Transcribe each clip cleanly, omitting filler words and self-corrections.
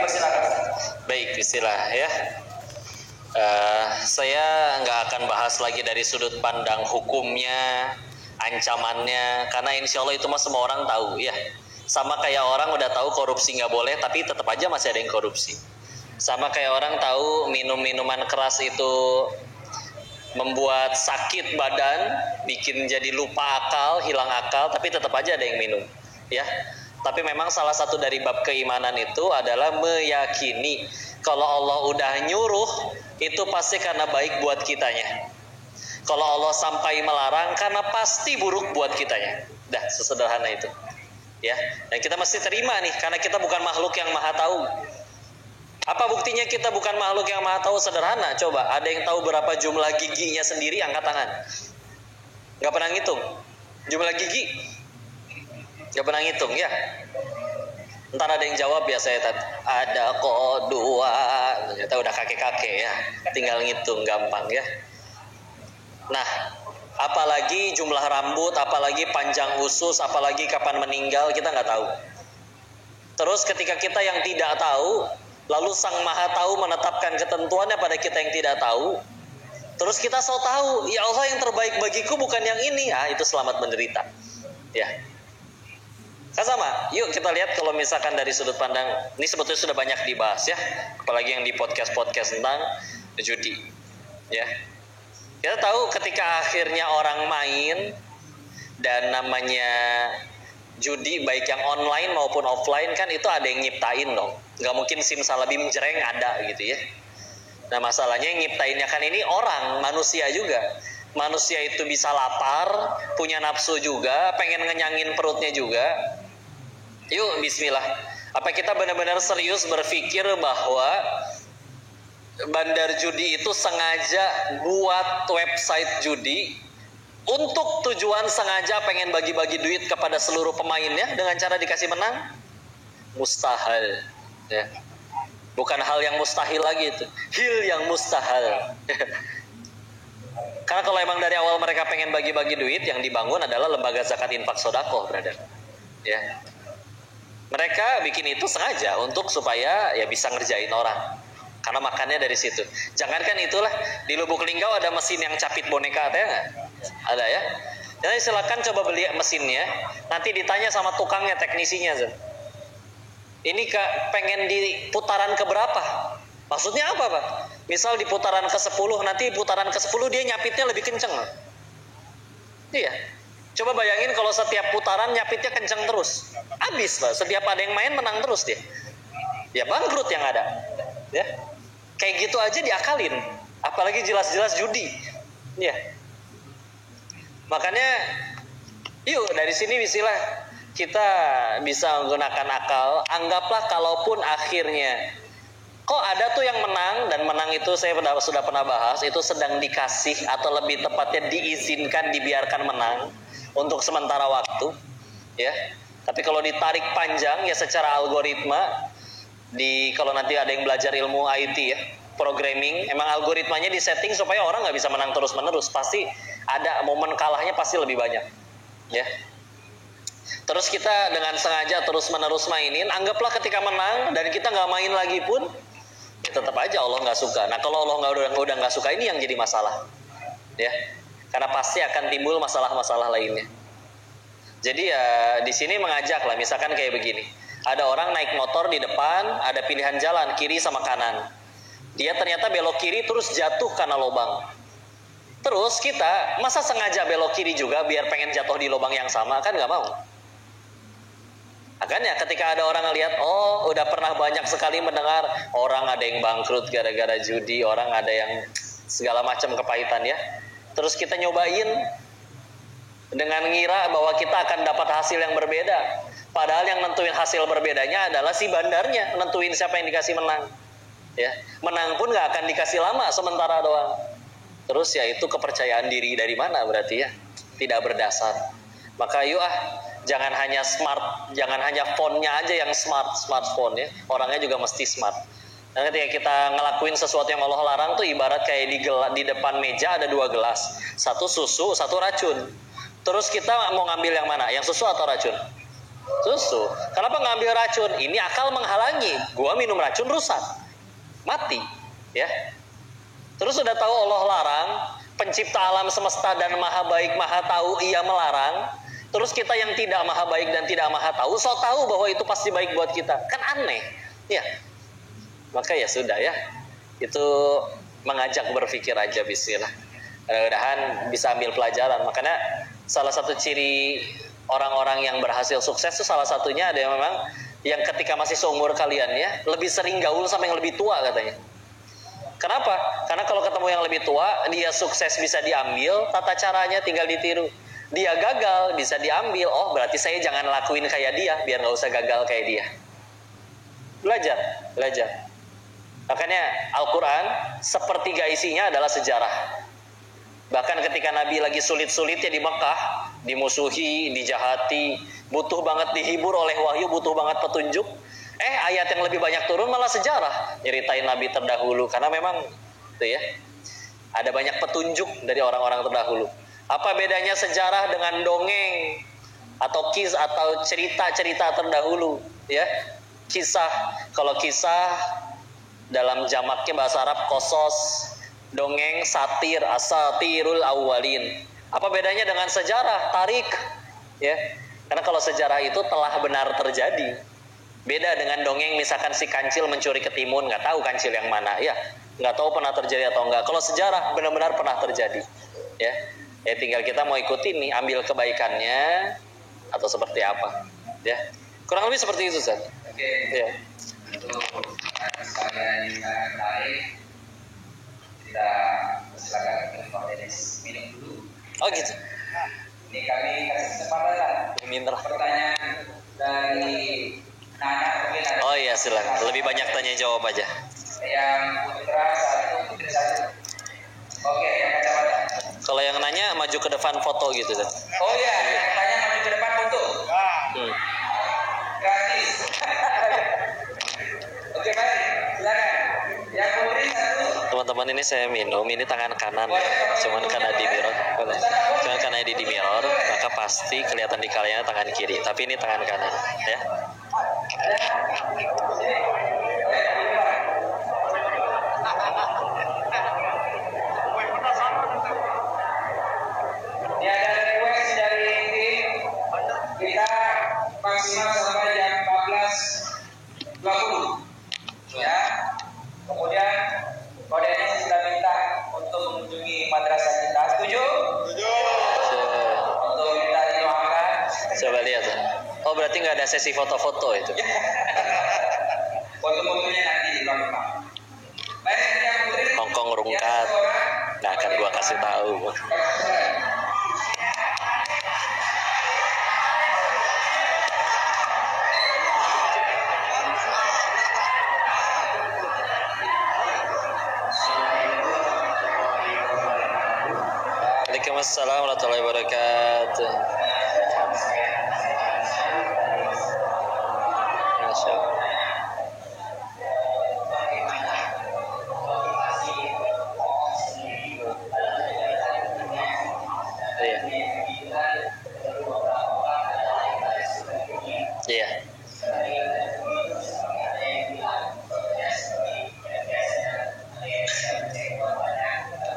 Silakan. Baik, bismillah ya. Saya nggak akan bahas lagi dari sudut pandang hukumnya, ancamannya, karena insya Allah itu mah semua orang tahu ya. Sama kayak orang udah tahu korupsi nggak boleh, tapi tetap aja masih ada yang korupsi. Sama kayak orang tahu minum minuman keras itu membuat sakit badan, bikin jadi lupa akal, hilang akal, tapi tetap aja ada yang minum ya. Tapi memang salah satu dari bab keimanan itu adalah meyakini kalau Allah udah nyuruh itu pasti karena baik buat kitanya. Kalau Allah sampai melarang karena pasti buruk buat kitanya. Dah, sesederhana itu. Ya, dan kita mesti terima nih karena kita bukan makhluk yang maha tahu. Apa buktinya kita bukan makhluk yang maha tahu? Sederhana, coba ada yang tahu berapa jumlah giginya sendiri, angkat tangan. Gak pernah ngitung jumlah gigi? Gak pernah ngitung ya? Ntar ada yang jawab ya, saya ada kok 2. Ternyata udah kakek-kakek ya, tinggal ngitung gampang ya. Nah, apalagi jumlah rambut, apalagi panjang usus, apalagi kapan meninggal, kita nggak tahu. Terus ketika kita yang tidak tahu, lalu Sang Maha Tahu menetapkan ketentuannya pada kita yang tidak tahu, terus kita so tahu, ya Allah yang terbaik bagiku bukan yang ini, itu selamat menderita ya. Kan sama, yuk kita lihat kalau misalkan dari sudut pandang, ini sebetulnya sudah banyak dibahas ya, apalagi yang di podcast-podcast tentang judi ya. Kita tahu ketika akhirnya orang main dan namanya judi baik yang online maupun offline kan itu ada yang nyiptain dong. Gak mungkin simsalabim jereng ada gitu ya. Nah masalahnya yang nyiptainnya kan ini orang, manusia juga. Manusia itu bisa lapar, punya nafsu juga, pengen ngenyangin perutnya juga. Yuk bismillah. Apa kita benar-benar serius berpikir bahwa bandar judi itu sengaja buat website judi untuk tujuan sengaja pengen bagi-bagi duit kepada seluruh pemainnya dengan cara dikasih menang? Mustahil ya. Bukan hal yang mustahil lagi itu, hil yang mustahil. Karena kalau emang dari awal mereka pengen bagi-bagi duit, yang dibangun adalah lembaga zakat infak sodakoh, brother ya. Mereka bikin itu sengaja untuk supaya ya bisa ngerjain orang, karena makannya dari situ. Jangankan itulah, di Lubuk Linggau ada mesin yang capit boneka, ada nggak? Ada ya. Jadi silakan coba beli mesinnya, nanti ditanya sama tukangnya, teknisinya. Ini pengen di putaran keberapa? Maksudnya apa Pak? Misal di putaran ke-10, nanti putaran ke-10 dia nyapitnya lebih kenceng. Iya. Coba bayangin kalau setiap putaran nyapitnya kenceng terus. Habis Pak, setiap ada yang main menang terus dia. Ya bangkrut yang ada. Ya. Kayak gitu aja diakalin. Apalagi jelas-jelas judi. Ya. Makanya yuk dari sini bismillah kita bisa menggunakan akal. Anggaplah kalaupun akhirnya kok ada tuh yang menang, dan menang itu saya sudah pernah bahas, itu sedang dikasih atau lebih tepatnya diizinkan, dibiarkan menang untuk sementara waktu ya. Tapi kalau ditarik panjang ya secara algoritma, kalau nanti ada yang belajar ilmu IT ya, programming, emang algoritmanya disetting supaya orang nggak bisa menang terus menerus, pasti ada momen kalahnya pasti lebih banyak ya. Terus kita dengan sengaja terus menerus mainin, anggaplah ketika menang dan kita nggak main lagi pun ya tetap aja Allah nggak suka. Nah kalau Allah udah nggak suka, ini yang jadi masalah ya, karena pasti akan timbul masalah-masalah lainnya. Jadi ya di sini mengajak lah, misalkan kayak begini, ada orang naik motor di depan, ada pilihan jalan kiri sama kanan, dia ternyata belok kiri terus jatuh karena lubang. Terus kita masa sengaja belok kiri juga biar pengen jatuh di lubang yang sama? Kan nggak mau. Makanya ketika ada orang ngelihat, oh udah pernah banyak sekali mendengar orang ada yang bangkrut gara-gara judi, orang ada yang segala macam kepahitan ya. Terus kita nyobain dengan ngira bahwa kita akan dapat hasil yang berbeda. Padahal yang nentuin hasil berbedanya adalah si bandarnya, nentuin siapa yang dikasih menang. Ya, menang pun nggak akan dikasih lama, sementara doang. Terus ya itu kepercayaan diri dari mana berarti ya? Tidak berdasar. Maka yuk jangan hanya smart, jangan hanya fontnya aja yang smartphone ya, orangnya juga mesti smart. Dan ketika kita ngelakuin sesuatu yang Allah larang tuh ibarat kayak di depan meja ada 2 gelas, satu susu, satu racun. Terus kita mau ngambil yang mana? Yang susu atau racun? Susu. Kenapa ngambil racun? Ini akal menghalangi. Gua minum racun rusak, mati. Ya. Terus udah tahu Allah larang, pencipta alam semesta dan maha baik, maha tahu, ia melarang. Terus kita yang tidak maha baik dan tidak maha tahu, so tahu bahwa itu pasti baik buat kita. Kan aneh. Ya. Maka ya sudah ya. Itu mengajak berpikir aja, bismillah. Mudah-mudahan bisa ambil pelajaran. Makanya salah satu ciri orang-orang yang berhasil sukses itu salah satunya ada yang memang yang ketika masih seumur kalian ya lebih sering gaul sama yang lebih tua katanya. Kenapa? Karena kalau ketemu yang lebih tua, dia sukses bisa diambil, tata caranya tinggal ditiru. Dia gagal bisa diambil, oh berarti saya jangan lakuin kayak dia biar nggak usah gagal kayak dia. Belajar. Makanya Al-Quran sepertiga isinya adalah sejarah. Bahkan ketika Nabi lagi sulit-sulitnya di Mekah, dimusuhi, dijahati, butuh banget dihibur oleh wahyu, butuh banget petunjuk. Ayat yang lebih banyak turun malah sejarah, nyeritain Nabi terdahulu. Karena memang itu ya, ada banyak petunjuk dari orang-orang terdahulu. Apa bedanya sejarah dengan dongeng atau atau cerita-cerita terdahulu? Ya, kisah. Kalau kisah dalam jamaknya bahasa Arab kosos, dongeng satir, asatirul awwalin. Apa bedanya dengan sejarah, tarik? Ya, karena kalau sejarah itu telah benar terjadi. Beda dengan dongeng, misalkan si kancil mencuri ketimun, nggak tahu kancil yang mana, ya, nggak tahu pernah terjadi atau enggak. Kalau sejarah benar-benar pernah terjadi, ya. Tinggal kita mau ikutin nih, ambil kebaikannya atau seperti apa, ya. Kurang lebih seperti itu, Ustaz. Oke. Ya. Untuk sekalian yang menarik, kita silakan ke Pak minum dulu. Oh gitu. Ini kami kasih kesempatan. Minta. Pertanyaan dari Nana mungkin ada. Oh iya, silakan. Lebih banyak tanya jawab aja. Yang putra satu, putri satu. Oke, yang kacamata. Kalau yang nanya maju ke depan foto gitu kan. Oh iya, yang tanya maju ke depan foto. Gratis. Oke, baik. Silakan. Yang putri satu. Teman-teman, ini saya minum, ini tangan kanan ya. Cuman karena di mirror, cuman karena di mirror, maka pasti kelihatan di kalian tangan kiri. Tapi ini tangan kanan, ya. Ini ada request dari tim kita maksimal sampai jam 14.20 ya. Kemudian kodenya sudah minta untuk mengunjungi madrasah kita. Setuju? Untuk minta didoakan. Coba lihat ya. Oh berarti nggak ada sesi foto-foto itu. Foto-fotonya nanti di ruang depan. Baik, yang putri. Hongkong rungkat. Nggak akan gua kasih tahu. Waalaikumsalam warahmatullahi wabarakatuh. Masya Allah. Iya. Iya.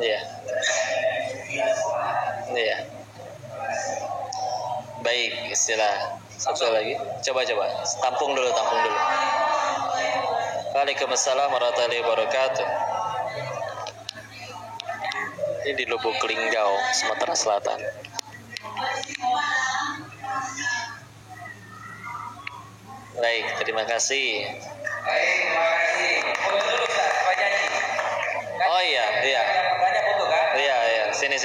Iya. Iya. Baik, istilah satu lagi. Coba. Tampung dulu. Waalaikumsalam warahmatullahi wabarakatuh. Ini di Lubuk Linggau, Sumatera Selatan. Baik, terima kasih. Baik, terima kasih. Foto dulu, Ustaz, Pak Janji. Oh iya. Banyak foto kan? Iya. Sini.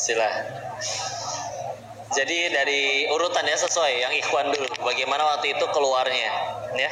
Sila. Jadi dari urutan ya, sesuai yang ikhwan dulu. Bagaimana waktu itu keluarnya, ya.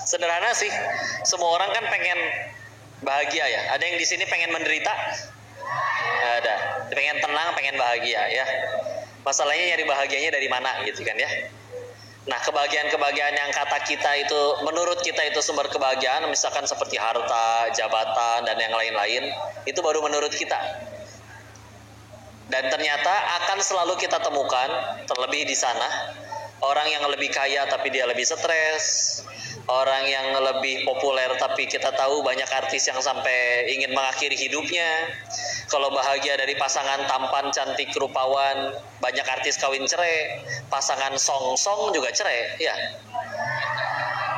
Sederhana sih. Semua orang kan pengen bahagia ya. Ada yang di sini pengen menderita? Ada. Pengen tenang, pengen bahagia ya. Masalahnya nyari bahagianya dari mana gitu kan ya. Nah, kebahagiaan-kebahagiaan yang kata kita itu, menurut kita itu sumber kebahagiaan, misalkan seperti harta, jabatan, dan yang lain-lain, itu baru menurut kita. Dan ternyata akan selalu kita temukan, terlebih di sana, orang yang lebih kaya tapi dia lebih stres, orang yang lebih populer tapi kita tahu banyak artis yang sampai ingin mengakhiri hidupnya. Kalau bahagia dari pasangan tampan, cantik, rupawan, banyak artis kawin cerai, pasangan song-song juga cerai, ya.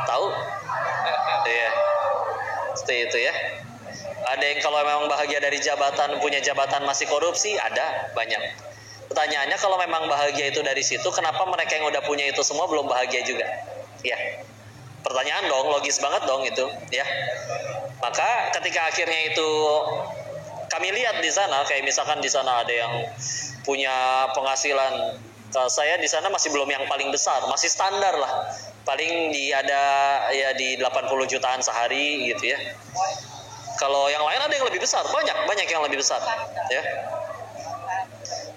Tahu? Iya. Seperti itu ya. Ada yang kalau memang bahagia dari jabatan, punya jabatan masih korupsi, ada banyak. Pertanyaannya kalau memang bahagia itu dari situ, kenapa mereka yang udah punya itu semua belum bahagia juga? Ya. Pertanyaan dong, logis banget dong itu, ya. Maka ketika akhirnya itu kami lihat di sana, kayak misalkan di sana ada yang punya penghasilan, saya di sana masih belum yang paling besar, masih standar lah. Paling ada ya di 80 jutaan sehari gitu ya. Kalau yang lain ada yang lebih besar, banyak yang lebih besar, ya.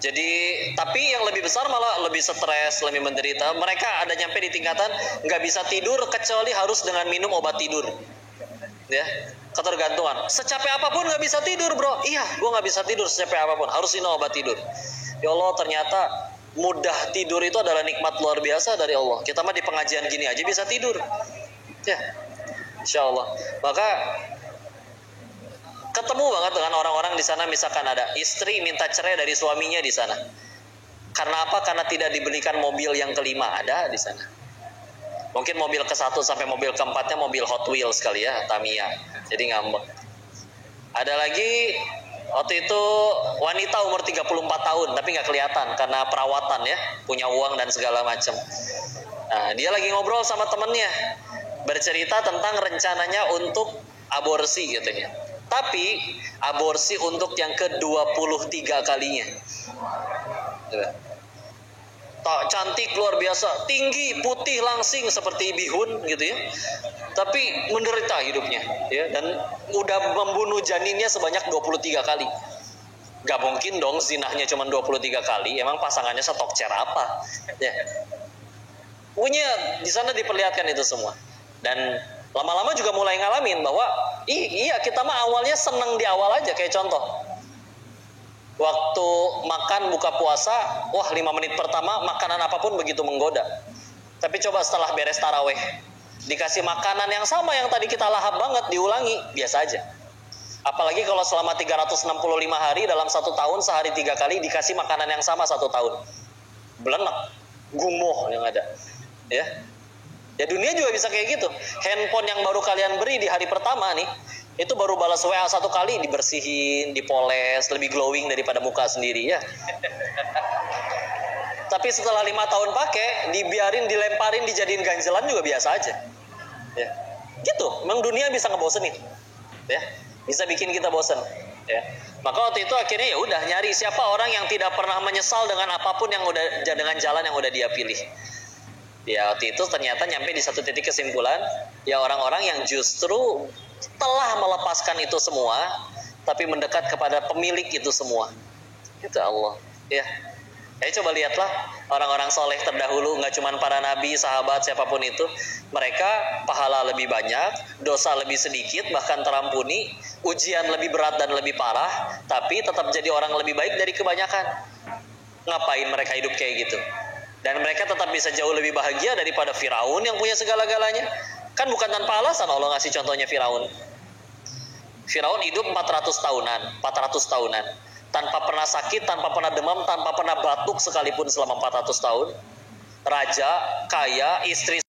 Jadi, tapi yang lebih besar malah lebih stres, lebih menderita. Mereka ada nyampe di tingkatan nggak bisa tidur kecuali harus dengan minum obat tidur, ya. Ketergantungan. Secapek apapun nggak bisa tidur, bro. Iya, gue nggak bisa tidur secapek apapun. Harus minum obat tidur. Ya Allah, ternyata mudah tidur itu adalah nikmat luar biasa dari Allah. Kita mah di pengajian gini aja bisa tidur, ya. Insya Allah. Maka ketemu banget dengan orang-orang di sana, misalkan ada istri minta cerai dari suaminya di sana. Karena apa? Karena tidak dibelikan mobil yang kelima, ada di sana. Mungkin mobil ke-1 sampai mobil ke-4-nya mobil Hot Wheels kali ya, Tamiya. Jadi ngambek. Ada lagi waktu itu wanita umur 34 tahun tapi nggak kelihatan karena perawatan ya, punya uang dan segala macam. Nah, dia lagi ngobrol sama temennya, bercerita tentang rencananya untuk aborsi katanya. Tapi aborsi untuk yang ke-23 kalinya. Cantik luar biasa, tinggi, putih, langsing seperti bihun gitu ya. Tapi menderita hidupnya ya, dan udah membunuh janinnya sebanyak 23 kali. Gak mungkin dong zinahnya cuma 23 kali, emang pasangannya setokcer apa? Ya. Punya di sana diperlihatkan itu semua. Dan lama-lama juga mulai ngalamin bahwa iya kita mah awalnya seneng di awal aja, kayak contoh waktu makan buka puasa, wah 5 menit pertama makanan apapun begitu menggoda. Tapi coba setelah beres taraweh dikasih makanan yang sama yang tadi kita lahap banget, diulangi, biasa aja. Apalagi kalau selama 365 hari dalam 1 tahun, sehari 3 kali dikasih makanan yang sama 1 tahun, belenek, gumoh yang ada ya. Ya dunia juga bisa kayak gitu. Handphone yang baru kalian beri di hari pertama nih, itu baru balas WA 1 kali, dibersihin, dipoles, lebih glowing daripada muka sendiri ya. Tapi setelah 5 tahun pakai, dibiarin, dilemparin, dijadiin ganjelan juga biasa aja. Ya. Gitu, memang dunia bisa ngebosenin. Ya. Bisa bikin kita bosen. Ya. Maka waktu itu akhirnya ya udah nyari siapa orang yang tidak pernah menyesal dengan apapun yang udah, dengan jalan yang udah dia pilih. Ya waktu itu ternyata nyampe di satu titik kesimpulan, ya orang-orang yang justru telah melepaskan itu semua, tapi mendekat kepada pemilik itu semua. Itu Allah. Ya. Coba lihatlah orang-orang soleh terdahulu, nggak cuma para nabi, sahabat, siapapun itu, mereka pahala lebih banyak, dosa lebih sedikit, bahkan terampuni, ujian lebih berat dan lebih parah, tapi tetap jadi orang lebih baik dari kebanyakan. Ngapain mereka hidup kayak gitu? Dan mereka tetap bisa jauh lebih bahagia daripada Firaun yang punya segala-galanya. Kan bukan tanpa alasan Allah ngasih contohnya Firaun. Firaun hidup 400 tahunan. Tanpa pernah sakit, tanpa pernah demam, tanpa pernah batuk sekalipun selama 400 tahun. Raja, kaya, istri